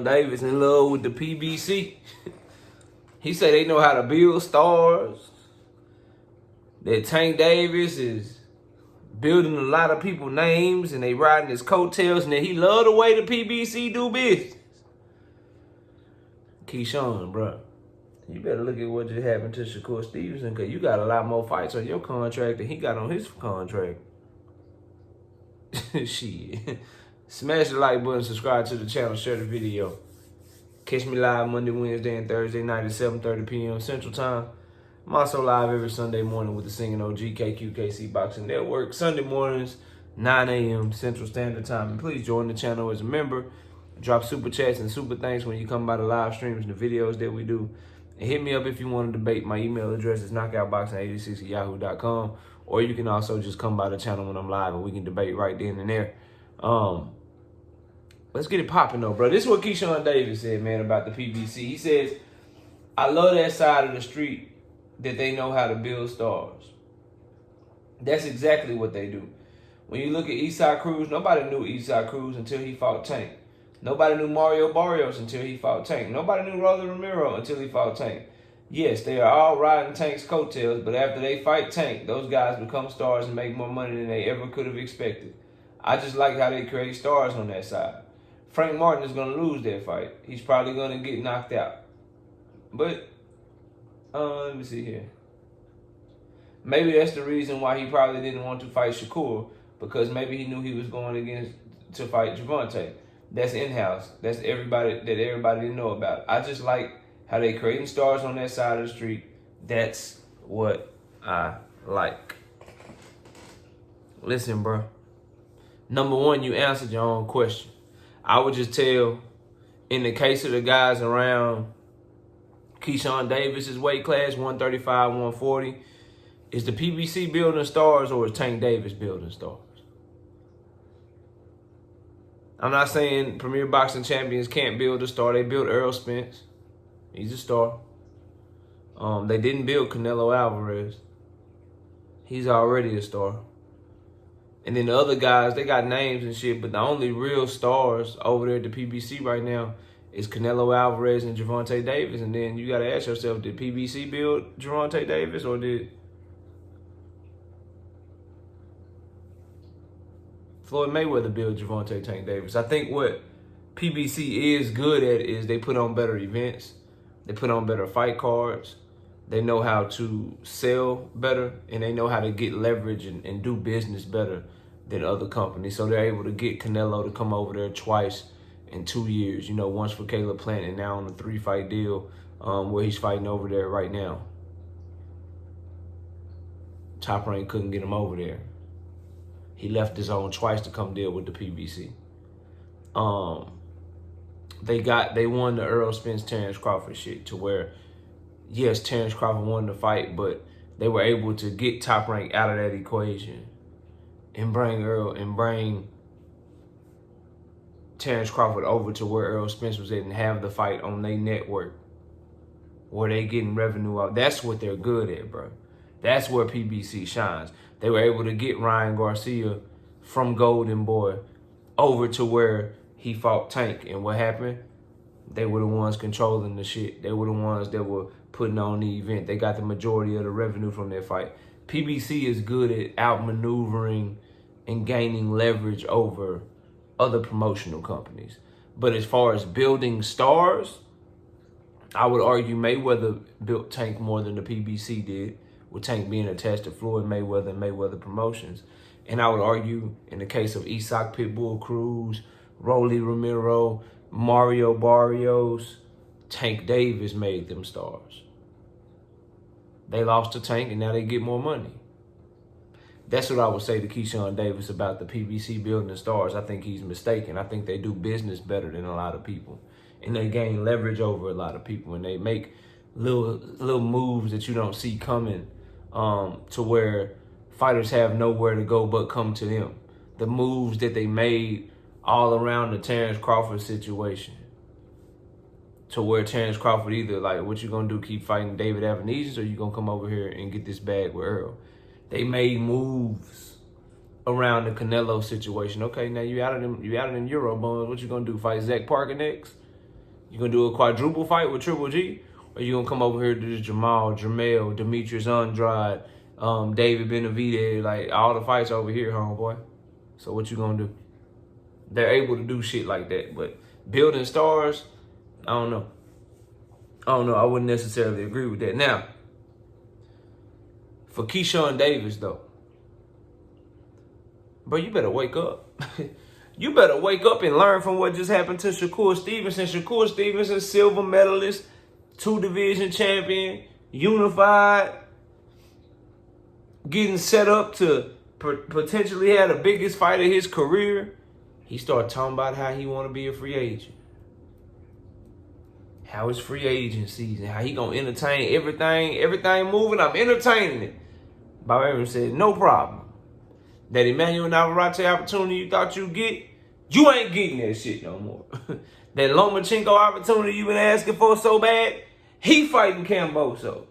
Keyshawn Davis in love with the PBC. He said they know how to build stars. That Tank Davis is building a lot of people's names and they riding his coattails, and that he love the way the PBC do business. Keyshawn, bro, you better look at what just happened to Shakur Stevenson, because you got a lot more fights on your contract than he got on his contract. Shit. Smash the like button, subscribe to the channel, share the video. Catch me live Monday, Wednesday, and Thursday night at 7:30 p.m. Central Time. I'm also live every Sunday morning with the Singing OG KQKC Boxing Network. Sunday mornings, 9 a.m. Central Standard Time. And please join the channel as a member. Drop super chats and super thanks when you come by the live streams and the videos that we do. And hit me up if you want to debate. My email address is knockoutboxing86@yahoo.com. Or you can also just come by the channel when I'm live and we can debate right then and there. Let's get it popping though, bro. This is what Keyshawn Davis said, man, about the PBC. He says, I love that side of the street that they know how to build stars. That's exactly what they do. When you look at Eastside Cruz, nobody knew Eastside Cruz until he fought Tank. Nobody knew Mario Barrios until he fought Tank. Nobody knew Rolly Romero until he fought Tank. Yes, they are all riding Tank's coattails, but after they fight Tank, those guys become stars and make more money than they ever could have expected. I just like how they create stars on that side. Frank Martin is going to lose that fight. He's probably going to get knocked out. But, let me see here. Maybe that's the reason why he probably didn't want to fight Shakur, because maybe he knew he was going to fight Gervonta. That's in-house. That's everybody didn't know about. I just like how they creating stars on that side of the street. That's what I like. Listen, bro. Number one, you answered your own question. I would just tell, in the case of the guys around Keyshawn Davis's weight class, 135, 140, is the PBC building stars or is Tank Davis building stars? I'm not saying Premier Boxing Champions can't build a star. They built Errol Spence. He's a star. They didn't build Canelo Alvarez. He's already a star. And then the other guys, they got names and shit, but the only real stars over there at the PBC right now is Canelo Alvarez and Gervonta Davis. And then you got to ask yourself, did PBC build Gervonta Davis or did Floyd Mayweather build Gervonta Tank Davis? I think what PBC is good at is they put on better events. They put on better fight cards. They know how to sell better, and they know how to get leverage and do business better than other companies. So they're able to get Canelo to come over there twice in 2 years. You know, once for Caleb Plant and now on a 3-fight deal where he's fighting over there right now. Top Rank couldn't get him over there. He left his own twice to come deal with the PBC. They won the Errol Spence Terrence Crawford shit to where, yes, Terrence Crawford won the fight, but they were able to get Top Rank out of that equation and bring Terrence Crawford over to where Errol Spence was at and have the fight on their network where they getting revenue out. That's what they're good at, bro. That's where PBC shines. They were able to get Ryan Garcia from Golden Boy over to where he fought Tank. And what happened? They were the ones controlling the shit. They were the ones that were putting on the event. They got the majority of the revenue from their fight. PBC is good at outmaneuvering and gaining leverage over other promotional companies. But as far as building stars, I would argue Mayweather built Tank more than the PBC did, with Tank being attached to Floyd Mayweather and Mayweather Promotions. And I would argue in the case of Isak Pitbull Cruz, Rolly Romero, Mario Barrios, Tank Davis made them stars. They lost to Tank and now they get more money. That's what I would say to Keyshawn Davis about the PBC building stars. I think he's mistaken. I think they do business better than a lot of people. And they gain leverage over a lot of people. And they make little moves that you don't see coming to where fighters have nowhere to go but come to them. The moves that they made all around the Terrence Crawford situation. To where Terrence Crawford either, like, what you gonna do, keep fighting David Avenesius, or you gonna come over here and get this bag with Earl? They made moves around the Canelo situation. Okay, now you out of them Euro bones. What you gonna do? Fight Zach Parker next? You gonna do a quadruple fight with Triple G? Or you gonna come over here to this Jamal, Jermell, Demetrius Andrade, David Benavidez, like all the fights over here, homeboy. So what you gonna do? They're able to do shit like that. But Building Stars, I don't know. I wouldn't necessarily agree with that. Now, for Keyshawn Davis, though, bro, you better wake up. You better wake up and learn from what just happened to Shakur Stevenson. Shakur Stevenson, silver medalist, 2-division champion, unified, getting set up to potentially have the biggest fight of his career. He started talking about how he want to be a free agent. How it's free agent season. How he gonna entertain everything moving. I'm entertaining it. Bob Arum said, no problem. That Emmanuel Navarrete opportunity you thought you'd get, you ain't getting that shit no more. That Lomachenko opportunity you been asking for so bad, he fighting Kambosos.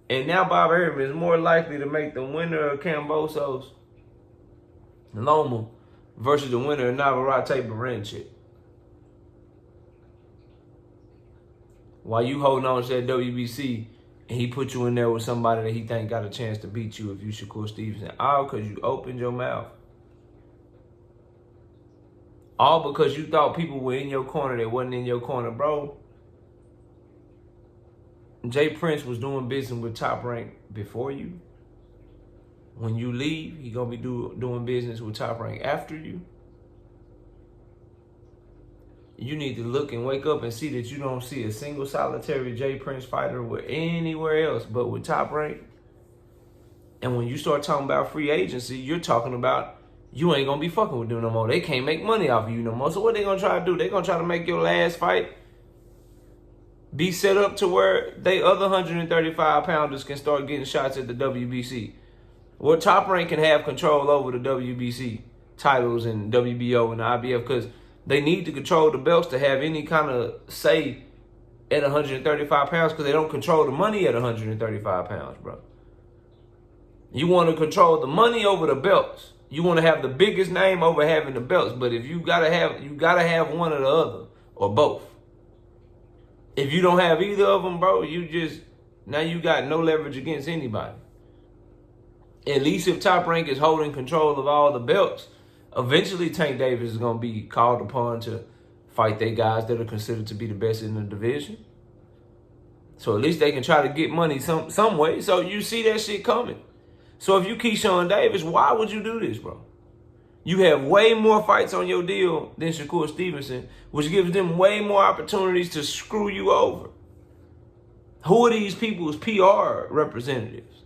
And now Bob Arum is more likely to make the winner of Kambosos Loma versus the winner of Navarrete Baranchyk. While you holding on to that WBC, and he put you in there with somebody that he think got a chance to beat you if you Shakur Stevenson. All because you opened your mouth. All because you thought people were in your corner that wasn't in your corner, bro. Jay Prince was doing business with Top Rank before you. When you leave, he gonna be doing business with Top Rank after you. You need to look and wake up and see that you don't see a single solitary Jay Prince fighter with anywhere else but with Top Rank. And when you start talking about free agency, you're talking about you ain't gonna be fucking with them no more. They can't make money off of you no more. So what they gonna try to do? They gonna try to make your last fight be set up to where they other 135 pounders can start getting shots at the WBC. Where Top Rank can have control over the WBC titles and WBO and the IBF, because they need to control the belts to have any kind of say at 135 pounds, because they don't control the money at 135 pounds, bro. You want to control the money over the belts. You want to have the biggest name over having the belts. But if you gotta have one or the other, or both. If you don't have either of them, bro, now you got no leverage against anybody. At least if Top Rank is holding control of all the belts, eventually Tank Davis is going to be called upon to fight they guys that are considered to be the best in the division. So at least they can try to get money some way. So you see that shit coming. So if you Keyshawn Davis, why would you do this, bro? You have way more fights on your deal than Shakur Stevenson, which gives them way more opportunities to screw you over. Who are these people's PR representatives?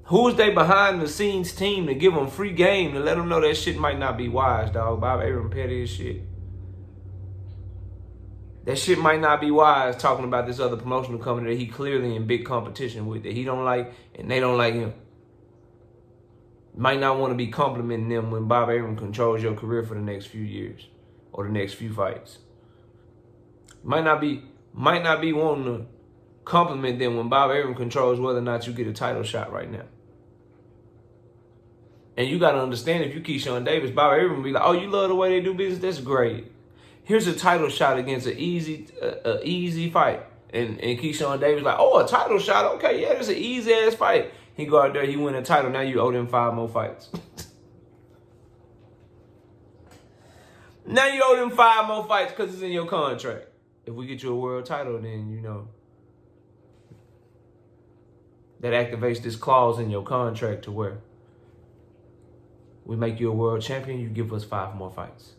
Who is they behind the scenes team to give them free game to let them know that shit might not be wise, dog? Bob Arum petty as shit. That shit might not be wise, talking about this other promotional company that he clearly in big competition with, that he don't like and they don't like him. Might not want to be complimenting them when Bob Arum controls your career for the next few years or the next few fights. Might not be wanting to compliment them when Bob Arum controls whether or not you get a title shot right now. And you got to understand, if you Keyshawn Davis, Bob Arum will be like, oh, you love the way they do business? That's great. Here's a title shot against an easy fight. And Keyshawn Davis like, oh, a title shot? Okay, yeah, it's an easy-ass fight. He go out there, he win a title. Now you owe them 5 more fights. Now you owe them 5 more fights because it's in your contract. If we get you a world title, then, you know, that activates this clause in your contract to where we make you a world champion, you give us 5 more fights.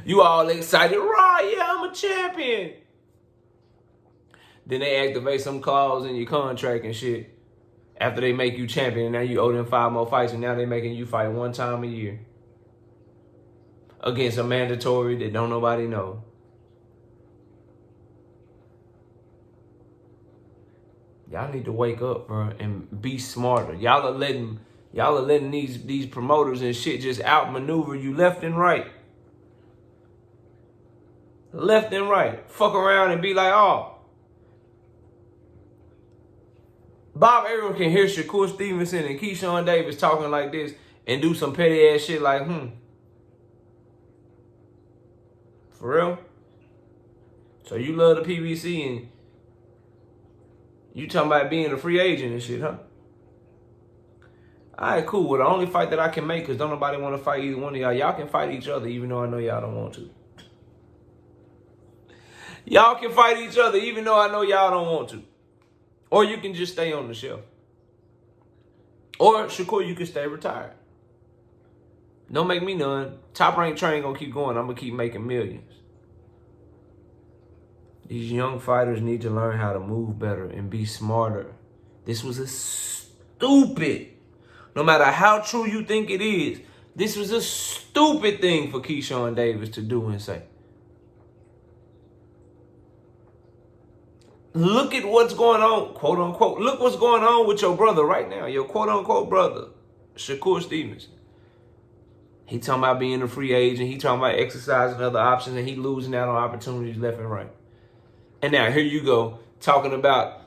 You all excited, right? Yeah, I'm a champion. Then they activate some clause in your contract and shit after they make you champion, and now you owe them 5 more fights, and now they making you fight 1 time a year against a mandatory that don't nobody know. Y'all need to wake up, bro, and be smarter. Y'all are letting these promoters and shit just outmaneuver you left and right. Left and right. Fuck around and be like, oh, Bob Arum can hear Shakur Stevenson and Keyshawn Davis talking like this and do some petty ass shit like, For real? So you love the PBC and you talking about being a free agent and shit, huh? All right, cool. Well, the only fight that I can make, because don't nobody want to fight either one of y'all. Y'all can fight each other, even though I know y'all don't want to. Y'all can fight each other, even though I know y'all don't want to. Or you can just stay on the shelf. Or, Shakur, you can stay retired. Don't make me none. Top Rank train gonna keep going. I'm gonna keep making millions. These young fighters need to learn how to move better and be smarter. This was a stupid, no matter how true you think it is, this was a stupid thing for Keyshawn Davis to do and say. Look at what's going on, quote unquote. Look what's going on with your brother right now, your quote unquote brother, Shakur Stevenson. He talking about being a free agent. He talking about exercising other options, and he losing out on opportunities left and right. And now here you go, talking about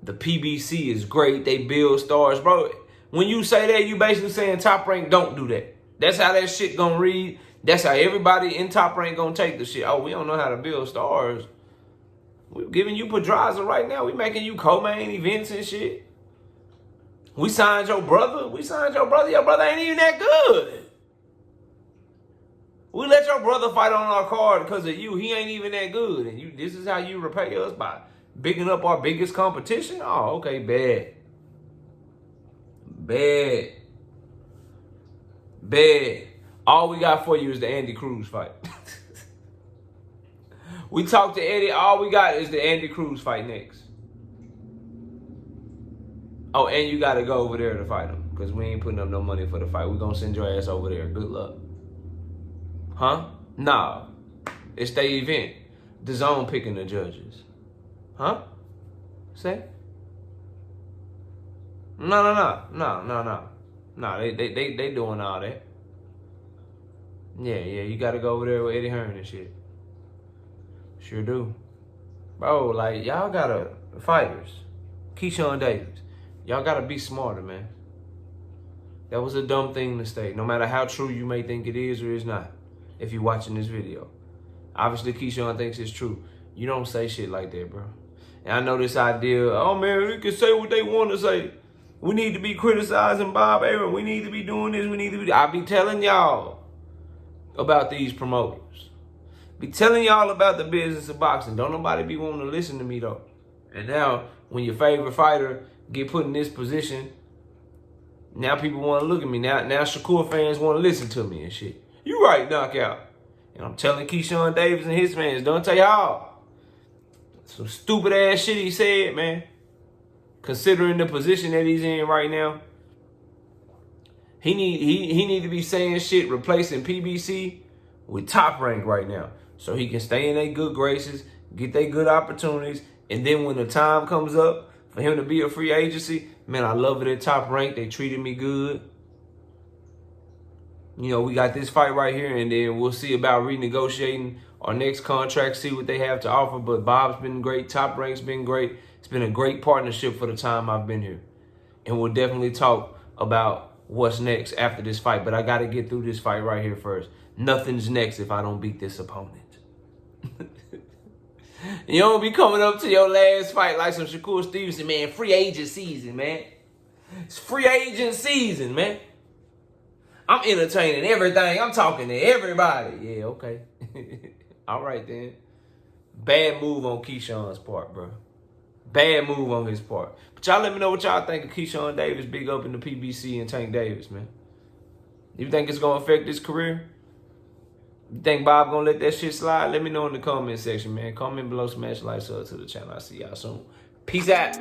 the PBC is great. They build stars. Bro, when you say that, you basically saying Top Rank don't do that. That's how that shit gonna read. That's how everybody in Top Rank gonna take the shit. Oh, we don't know how to build stars. We're giving you Pedraza right now. We making you co-main events and shit. We signed your brother. Your brother ain't even that good. We let your brother fight on our card because of you. He ain't even that good. And this is how you repay us, by bigging up our biggest competition? Oh, okay, bad. Bad. All we got for you is the Andy Cruz fight. We talked to Eddie. All we got is the Andy Cruz fight next. Oh, and you got to go over there to fight him because we ain't putting up no money for the fight. We going to send your ass over there. Good luck. Huh? Nah. It's the event. The zone picking the judges. Huh? Say? No. They doing all that. Yeah, you gotta go over there with Eddie Hearn and shit. Sure do. Bro, like, y'all gotta, fighters, Keyshawn Davis, y'all gotta be smarter, man. That was a dumb thing to say, no matter how true you may think it is or is not, if you're watching this video. Obviously, Keyshawn thinks it's true. You don't say shit like that, bro. And I know this idea, oh, man, they can say what they want to say. We need to be criticizing Bob Arum. We need to be doing this. We need to be... I be telling y'all about these promoters. Be telling y'all about the business of boxing. Don't nobody be wanting to listen to me, though. And now, when your favorite fighter get put in this position, now people want to look at me. Now Shakur fans want to listen to me and shit. You right, knockout. And I'm telling Keyshawn Davis and his fans, don't tell y'all. Some stupid ass shit he said, man. Considering the position that he's in right now, he need to be saying shit, replacing PBC with Top Rank right now, so he can stay in their good graces, get their good opportunities, and then when the time comes up for him to be a free agency, man, I love it at Top Rank. They treated me good. You know, we got this fight right here, and then we'll see about renegotiating our next contract, see what they have to offer. But Bob's been great. Top Rank's been great. It's been a great partnership for the time I've been here. And we'll definitely talk about what's next after this fight. But I got to get through this fight right here first. Nothing's next if I don't beat this opponent. You don't be coming up to your last fight like some Shakur Stevenson, man. Free agent season, man. It's free agent season, man. I'm entertaining everything. I'm talking to everybody. Yeah, okay. All right, then. Bad move on Keyshawn's part, bro. Bad move on his part. But y'all let me know what y'all think of Keyshawn Davis, big up in the PBC and Tank Davis, man. You think it's going to affect his career? You think Bob going to let that shit slide? Let me know in the comment section, man. Comment below, smash like, sub to the channel. I'll see y'all soon. Peace out.